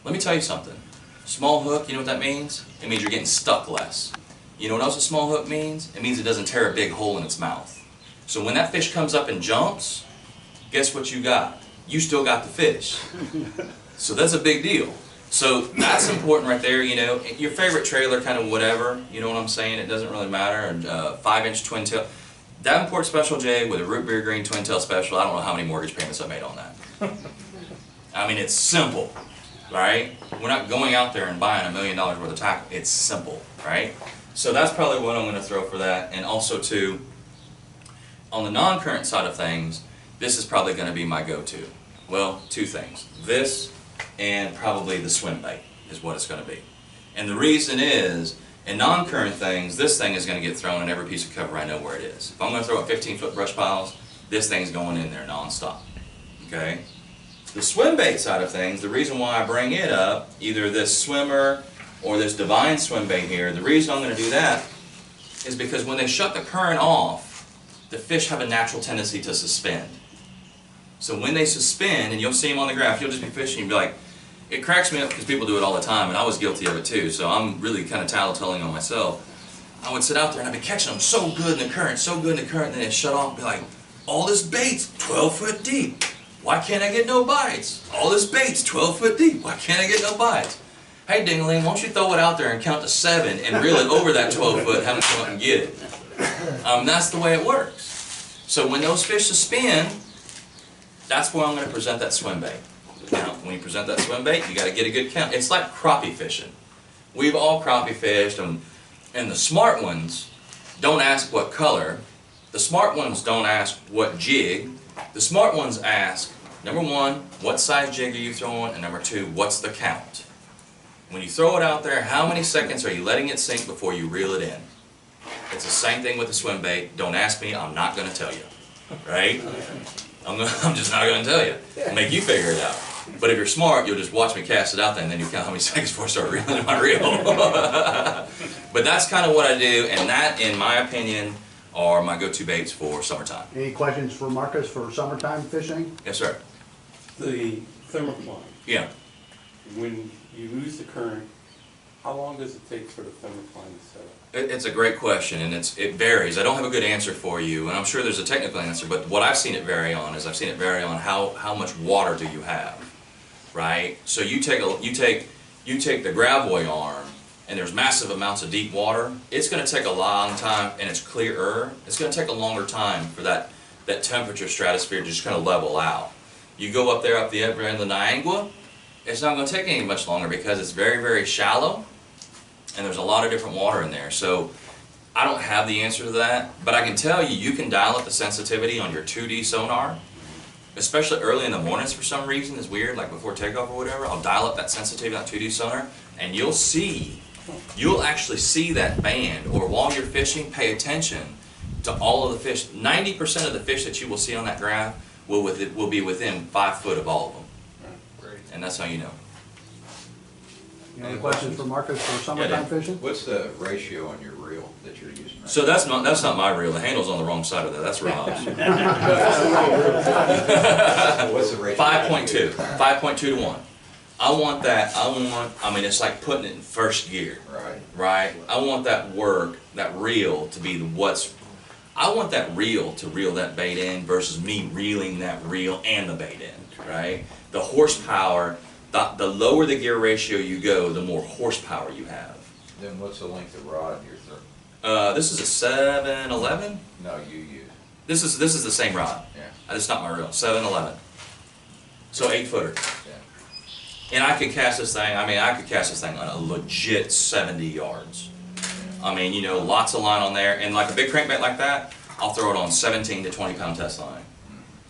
Let me tell you something. Small hook, you know what that means? It means you're getting stuck less. You know what else a small hook means? It means it doesn't tear a big hole in its mouth. So when that fish comes up and jumps, guess what you got? You still got the fish. So that's a big deal. So that's important right there, you know. Your favorite trailer, kind of whatever, you know what I'm saying? It doesn't really matter. 5-inch twin tail. Davenport special jig with a root beer green twin tail special. I don't know how many mortgage payments I made on that. I mean, it's simple, right? We're not going out there and buying $1 million worth of tackle. It's simple, right? So that's probably what I'm going to throw for that. And also, too, on the non-current side of things, this is probably going to be my go-to. Well, 2 things. This and probably the swim bait is what it's going to be. And the reason is, in non-current things, this thing is going to get thrown in every piece of cover I know where it is. If I'm going to throw at 15-foot brush piles, this thing's going in there non-stop. Okay? The swim bait side of things, the reason why I bring it up, either this swimmer or this Divine swim bait here, the reason I'm going to do that is because when they shut the current off, the fish have a natural tendency to suspend. So when they suspend, and you'll see them on the graph, you'll just be fishing and be like, it cracks me up because people do it all the time, and I was guilty of it too, so I'm really kind of tattling on myself. I would sit out there and I'd be catching them so good in the current, and then they'd shut off and be like, all this bait's 12 foot deep. Why can't I get no bites? All this bait's 12 foot deep. Why can't I get no bites? Hey, Dingling, why don't you throw it out there and count to 7 and reel it over that 12 foot and have them come up and get it? That's the way it works. So when those fish suspend, that's where I'm going to present that swim bait. Now, when you present that swim bait, you got to get a good count. It's like crappie fishing. We've all crappie fished, and the smart ones don't ask what color. The smart ones don't ask what jig. The smart ones ask, number 1, what size jig are you throwing? And number 2, what's the count? When you throw it out there, how many seconds are you letting it sink before you reel it in? It's the same thing with the swim bait. Don't ask me, I'm not going to tell you. Right? I'm just not going to tell you. I'll make you figure it out. But if you're smart, you'll just watch me cast it out there, and then you count how many seconds before I start reeling in my reel. But that's kind of what I do, and that, in my opinion, are my go-to baits for summertime. Any questions for Marcus for summertime fishing? Yes, sir. The thermocline, Yeah. when you lose the current, how long does it take for the thermocline to set up? It's a great question, and it varies. I don't have a good answer for you, and I'm sure there's a technical answer, but what I've seen it vary on is I've seen it vary on how much water do you have, right? So you take the gravoy arm, and there's massive amounts of deep water. It's going to take a long time, and it's clearer. It's going to take a longer time for that temperature stratosphere to just kind of level out. You go up there up the end of the Niagara, it's not going to take any much longer because it's very, very shallow, and there's a lot of different water in there. So I don't have the answer to that, but I can tell you, you can dial up the sensitivity on your 2D sonar, especially early in the mornings for some reason. It's weird, like before takeoff or whatever. I'll dial up that sensitivity on 2D sonar, and you'll actually see that band, or while you're fishing, pay attention to all of the fish. 90% of the fish that you will see on that graph will be within 5 foot of all of them. And that's how you know. Any questions for Marcus for summertime fishing? What's the ratio on your reel that you're using? So that's not my reel. The handle's on the wrong side of that. That's Rob's. What's the ratio? 5.2. 5.2 to 1. I want that. I mean, it's like putting it in first gear. Right. Right? I want that reel to be I want that reel to reel that bait in versus me reeling that reel and the bait in. Right? The horsepower, the lower the gear ratio you go, the more horsepower you have. Then what's the length of rod you're throwing? This is a 711. No, you use. This is the same rod. Yeah. It's not my reel. 711. So 8 footer. Yeah. And I could cast this thing. I mean, I could cast this thing on a legit 70 yards. I mean, you know, lots of line on there, and like a big crankbait like that, I'll throw it on 17 to 20 pound test line.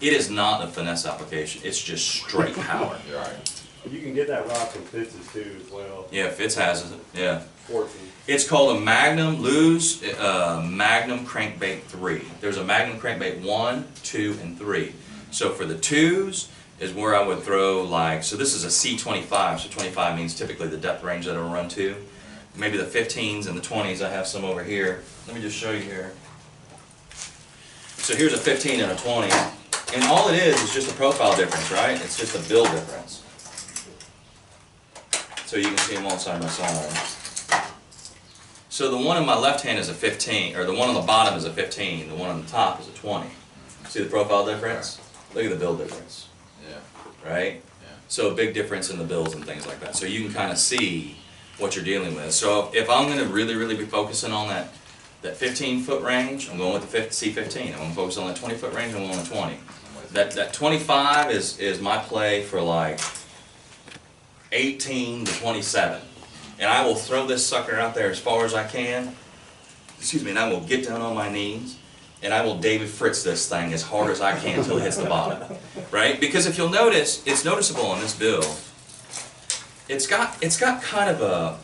It is not a finesse application. It's just straight power. Right. You can get that rod from Fitz's too as well. Yeah, Fitz has it. Yeah. 14. It's called a Magnum Magnum Crankbait 3. There's a Magnum Crankbait 1, 2, and 3. So for the 2s is where I would throw so this is a C25, so 25 means typically the depth range that it'll run to. Maybe the 15s and the 20s, I have some over here. Let me just show you here. So here's a 15 and a 20. And all it is just a profile difference, right? It's just a build difference. So you can see them all side by side. So the one in my left hand is a 15, or the one on the bottom is a 15, the one on the top is a 20. See the profile difference? Look at the build difference. Yeah. Right? Yeah. So a big difference in the builds and things like that. So you can kind of see what you're dealing with. So if I'm going to really be focusing on that 15-foot range, I'm going with the C15. I'm going to focus on that 20-foot range, I'm going with 20. That 25 is my play for like 18 to 27. And I will throw this sucker out there as far as I can. Excuse me, and I will get down on my knees and I will David Fritz this thing as hard as I can until it hits the bottom. Right? Because if you'll notice, it's noticeable on this bill. It's got kind of a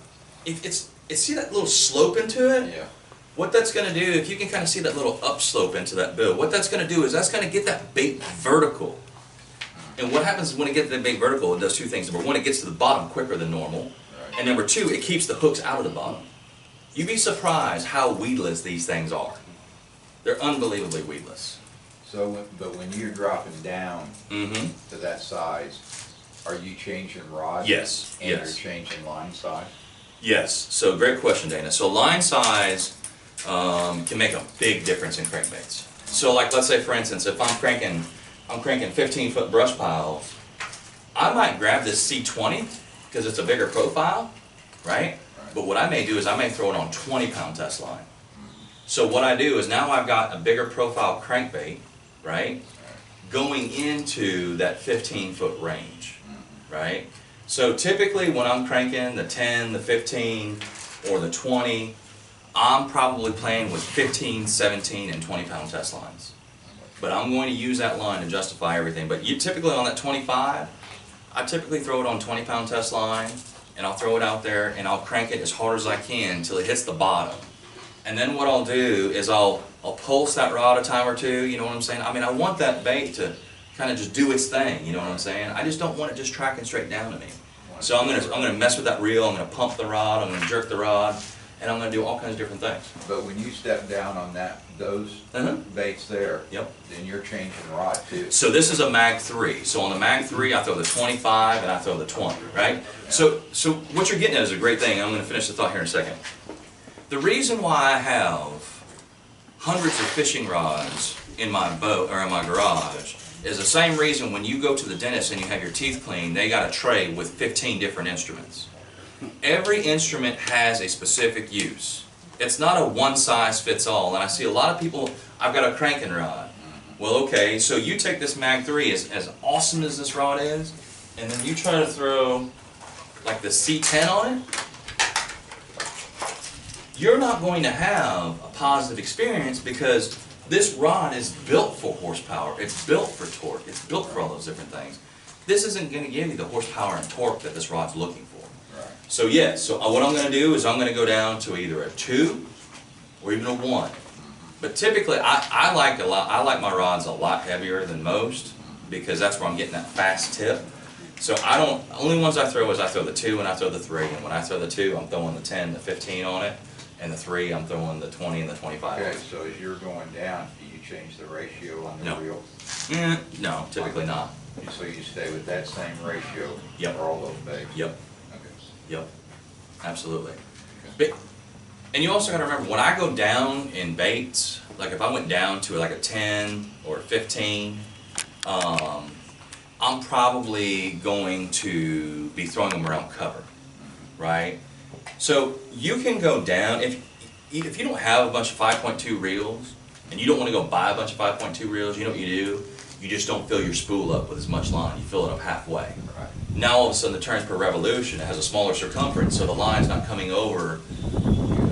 see that little slope into it? Yeah. What that's going to do, if you can kind of see that little upslope into that bill, what that's going to do is that's going to get that bait vertical. And what happens when it gets that bait vertical, it does two things. Number one, it gets to the bottom quicker than normal. Right. And number two, it keeps the hooks out of the bottom. You'd be surprised how weedless these things are. They're unbelievably weedless. So, but when you're dropping down Mm-hmm. to that size, are you changing rod? Yes, And yes. you're changing line size? Yes. So great question, Dana. So line size can make a big difference in crankbaits. So like let's say for instance, if I'm cranking I'm cranking 15-foot brush piles, I might grab this C20 because it's a bigger profile, right? But what I may do is I may throw it on 20-pound test line. So what I do is now I've got a bigger profile crankbait, right? Going into that 15-foot range, right? So typically when I'm cranking the 10, the 15, or the 20, I'm probably playing with 15, 17, and 20-pound test lines. But I'm going to use that line to justify everything. But you typically on that 25, I typically throw it on 20-pound test line, and I'll throw it out there, and I'll crank it as hard as I can until it hits the bottom. And then what I'll do is I'll pulse that rod a time or two, you know what I'm saying? I mean, I want that bait to kind of just do its thing, you know what I'm saying? I just don't want it just tracking straight down to me. So I'm gonna mess with that reel, I'm gonna pump the rod, I'm gonna jerk the rod, and I'm gonna do all kinds of different things. But when you step down on those baits there, Yep. then you're changing rod too. So this is a Mag 3. So on the Mag 3, I throw the 25 and I throw the 20, right? So what you're getting at is a great thing. I'm going to finish the thought here in a second. The reason why I have hundreds of fishing rods in my boat or in my garage is the same reason when you go to the dentist and you have your teeth cleaned, they got a tray with 15 different instruments. Every instrument has a specific use. It's not a one-size-fits-all, and I see a lot of people, I've got a cranking rod. Well, okay, so you take this Mag 3, as awesome as this rod is, and then you try to throw like the C10 on it, you're not going to have a positive experience because this rod is built for horsepower, it's built for torque, it's built for all those different things. This isn't going to give you the horsepower and torque that this rod's looking for. So yes, so what I'm going to do is I'm going to go down to either a 2 or even a 1. But typically I like my rods a lot heavier than most because that's where I'm getting that fast tip. So only ones I throw is I throw the 2 and I throw the 3. And when I throw the 2, I'm throwing the 10, the 15 on it. And the 3, I'm throwing the 20 and the 25 on Okay, it. so as you're going down, do you change the ratio on the No. reel? No, typically not. So you stay with that same ratio Yep. for all those baits? Yep. Okay. Yep, absolutely. But, and you also got to remember, when I go down in baits, like if I went down to like a 10 or a 15, I'm probably going to be throwing them around cover, right? So you can go down, if you don't have a bunch of 5.2 reels, and you don't want to go buy a bunch of 5.2 reels, you know what you do? You just don't fill your spool up with as much line, you fill it up halfway. Right. Now all of a sudden the turns per revolution, it has a smaller circumference, so the line's not coming over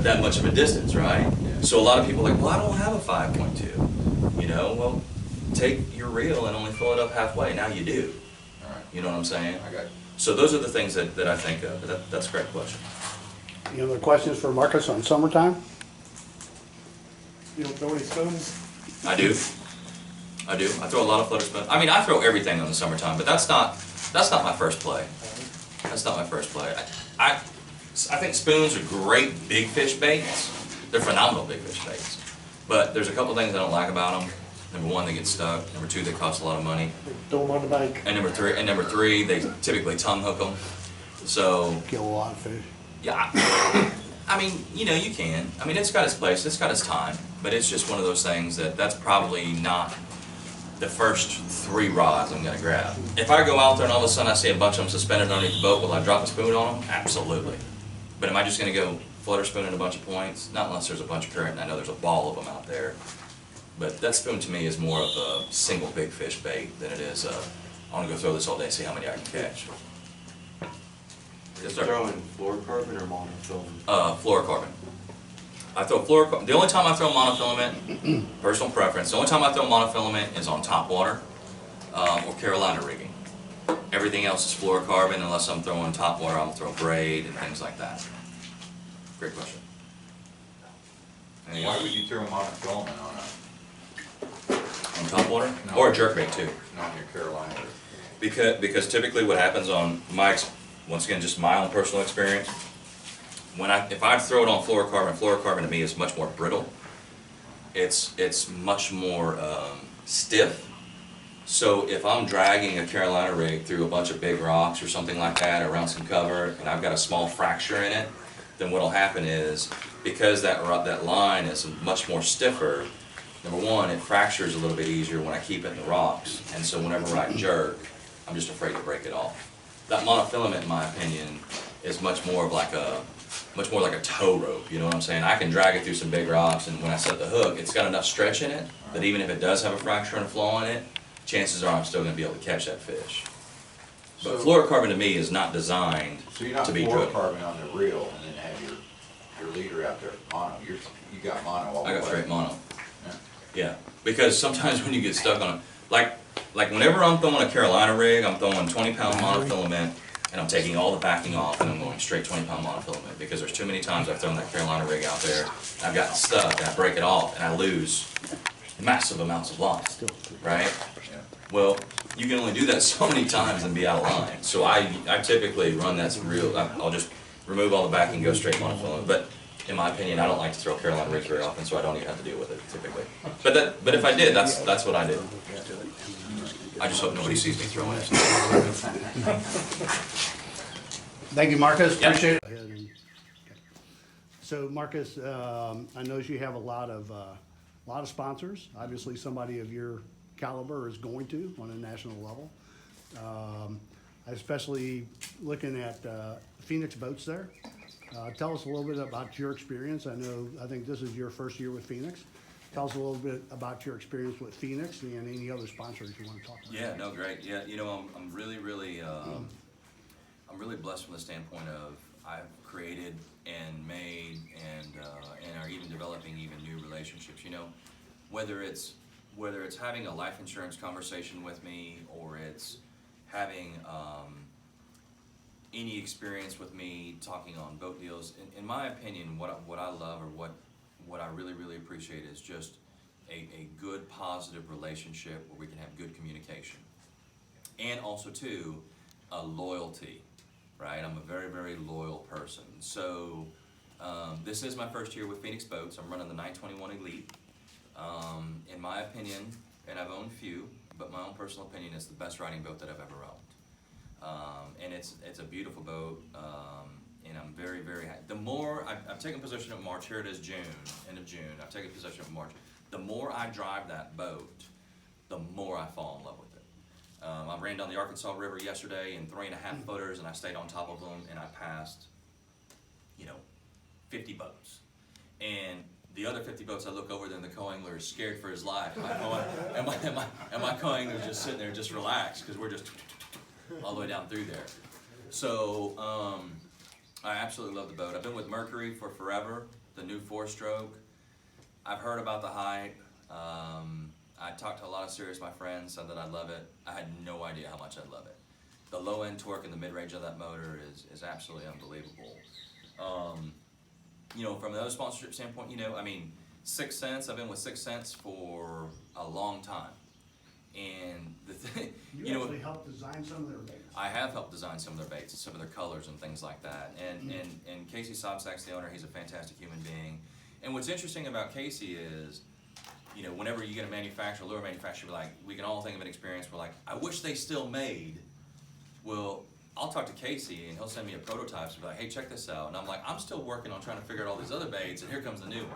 that much of a distance, right? Yeah. So a lot of people are like, well, I don't have a 5.2. You know, well, take your reel and only fill it up halfway. Now you do. All right. You know what I'm saying? I got you. So those are the things that I think of. But that's a great question. Any other questions for Marcus on summertime? You don't throw any spoons? I do. I throw a lot of flutter spoons. I mean, I throw everything in the summertime, but that's not my first play. That's not my first play. I think spoons are great big fish baits. They're phenomenal big fish baits. But there's a couple things I don't like about them. Number 1, they get stuck. Number 2, they cost a lot of money. Throw them on the bank. And number three, they typically tongue hook them. So Kill a lot of fish. yeah, I mean, you know, you can. I mean, it's got its place, it's got its time, but it's just one of those things that's probably not the first 3 rods I'm going to grab. If I go out there and all of a sudden I see a bunch of them suspended underneath the boat, will I drop a spoon on them? Absolutely. But am I just going to go flutter spoon in a bunch of points? Not unless there's a bunch of current and I know there's a ball of them out there. But that spoon to me is more of a single big fish bait than it is I want to go throw this all day and see how many I can catch. Yes, sir. Throwing fluorocarbon or monofilament? Fluorocarbon. I throw fluorocarbon. The only time I throw monofilament, personal preference, the only time I throw monofilament is on top water or Carolina rigging. Everything else is fluorocarbon unless I'm throwing top water, I'll throw braid and things like that. Great question. Why would you throw monofilament On top water? No. Or a jerkbait too. on your Carolina? Because typically what happens on once again, just my own personal experience, if I throw it on fluorocarbon to me is much more brittle. It's much more stiff. So if I'm dragging a Carolina rig through a bunch of big rocks or something like that around some cover and I've got a small fracture in it, then what'll happen is because that line is much more stiffer, Number one, it fractures a little bit easier when I keep it in the rocks, and so whenever I jerk, I'm just afraid to break it off. That monofilament, in my opinion, is much more like a tow rope, you know what I'm saying? I can drag it through some big rocks, and when I set the hook, it's got enough stretch in it that even if it does have a fracture and a flaw in it, chances are I'm still gonna be able to catch that fish. But fluorocarbon to me is not designed So you're not to be driven. fluorocarbon on the reel and then have your leader out there mono. You got mono all the way. I got straight mono. Yeah. Yeah, because sometimes when you get stuck on it, like whenever I'm throwing a Carolina rig, I'm throwing 20-pound monofilament, and I'm taking all the backing off, and I'm going straight 20-pound monofilament, because there's too many times I've thrown that Carolina rig out there, I've gotten stuck, and I break it off, and I lose massive amounts of loss, right? Yeah. Well, you can only do that so many times and be out of line. So I typically run that's real, I'll just remove all the backing, go straight monofilament, but in my opinion, I don't like to throw Carolina rigs very often, so I don't even have to deal with it typically. But if I did, that's what I do. I just hope nobody sees me throwing it. Thank you, Marcus, Yeah. appreciate it. So Marcus, I know you have a lot of sponsors. Obviously, somebody of your caliber is going to on a national level. Especially looking at Phoenix Boats there. Tell us a little bit about your experience. I think this is your first year with Phoenix. Tell us a little bit about your experience with Phoenix and any other sponsors you want to talk about. Yeah, no, great. Yeah, you know, I'm really blessed from the standpoint of I've created and made and are even developing even new relationships. You know, whether it's having a life insurance conversation with me, or it's having any experience with me talking on boat deals. In my opinion, what I love, or what I really appreciate, is just a good, positive relationship where we can have good communication. And also too, a loyalty, right? I'm a very loyal person. So this is my first year with Phoenix Boats. I'm running the 921 Elite. In my opinion, and I've owned few, but my own personal opinion, it's the best riding boat that I've ever owned. And it's a beautiful boat, and I'm very happy. The more I've taken possession of March, here it is June, end of June, I've taken possession of March. The more I drive that boat, the more I fall in love with it. I ran down the Arkansas River yesterday in 3.5 footers, and I stayed on top of them, and I passed, 50 boats. And the other 50 boats, I look over there, and the co-angler is scared for his life. And my co-angler is just sitting there, just relaxed, because we're just all the way down through there. So I absolutely love the boat. I've been with Mercury for forever, the new 4-stroke. I've heard about the hype. I talked to a lot of serious my friends, said that I love it. I had no idea how much I love it. The low end torque and the mid range of that motor is absolutely unbelievable. From another sponsorship standpoint, 6 Cents, I've been with 6 Cents for a long time. And the thing, You actually helped design some of their baits. I have helped design some of their baits, some of their colors and things like that. And Casey Sobsack's the owner. He's a fantastic human being. And what's interesting about Casey is, whenever you get a manufacturer, lure manufacturer, we can all think of an experience where I wish they still made. Well, I'll talk to Casey and he'll send me a prototype and be like, hey, check this out. And I'm like, I'm still working on trying to figure out all these other baits, and here comes the new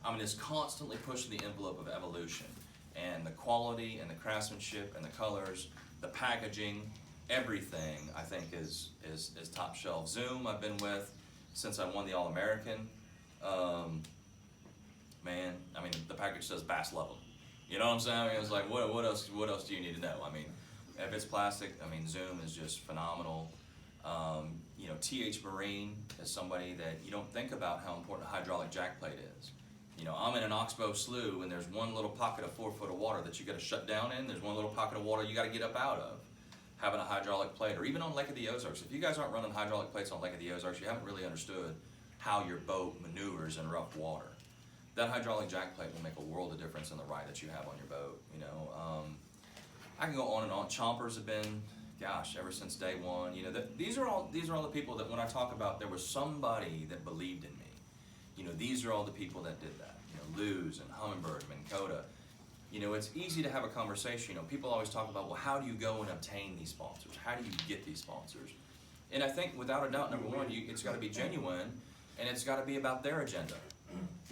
one. It's constantly pushing the envelope of evolution. And the quality and the craftsmanship and the colors, the packaging, everything I think is top shelf. Zoom I've been with since I won the All-American. The package says bass level. You know what I'm saying? It's like, what else do you need to know? If it's plastic, Zoom is just phenomenal. TH Marine is somebody that you don't think about how important a hydraulic jack plate is. I'm in an oxbow slough, and there's one little pocket of 4 foot of water that you got to shut down in. There's one little pocket of water you got to get up out of. Having a hydraulic plate, or even on Lake of the Ozarks. If you guys aren't running hydraulic plates on Lake of the Ozarks, you haven't really understood how your boat maneuvers in rough water. That hydraulic jack plate will make a world of difference in the ride that you have on your boat. I can go on and on. Chompers have been, ever since day one. These are all the people that when I talk about, there was somebody that believed in me. These are all the people that did that. Luz and Humminbird, Minn Kota. It's easy to have a conversation. People always talk about, well, how do you go and obtain these sponsors? How do you get these sponsors? And I think without a doubt, number one, it's got to be genuine, and it's got to be about their agenda.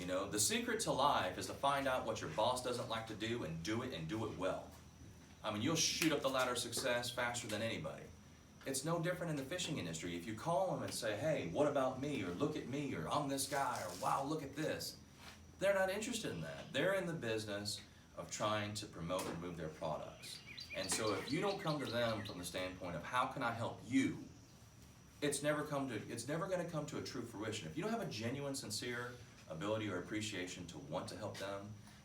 You know, the secret to life is to find out what your boss doesn't like to do and do it well. I mean, you'll shoot up the ladder of success faster than anybody. It's no different in the fishing industry. If you call them and say, hey, what about me? Or look at me, or I'm this guy, or wow, look at this. They're not interested in that. They're in the business of trying to promote and move their products. And so if you don't come to them from the standpoint of how can I help you, it's never going to come to a true fruition. If you don't have a genuine, sincere ability or appreciation to want to help them,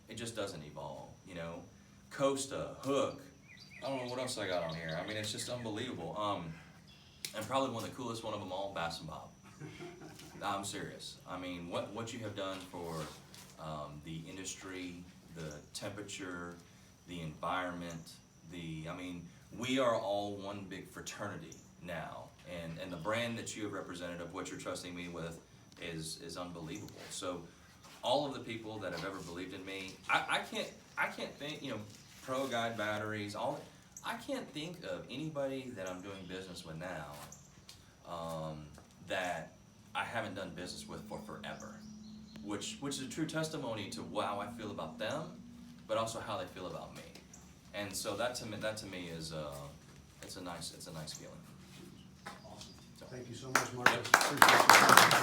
it just doesn't evolve. You know, Costa, Hook, I don't know what else I got on here. I mean, it's just unbelievable. And probably one of the coolest one of them all, Bass and Bob. I'm serious. I mean, what you have done for the industry, the temperature, the environment, I mean, we are all one big fraternity now, and the brand that you have represented of what you're trusting me with is unbelievable. So all of the people that have ever believed in me, I can't think, you know, Pro Guide batteries, I can't think of anybody that I'm doing business with now that I haven't done business with for forever, which is a true testimony to how I feel about them, but also how they feel about me. And so that to me is it's a nice feeling. Awesome. Thank you so much, Marcus. Appreciate it.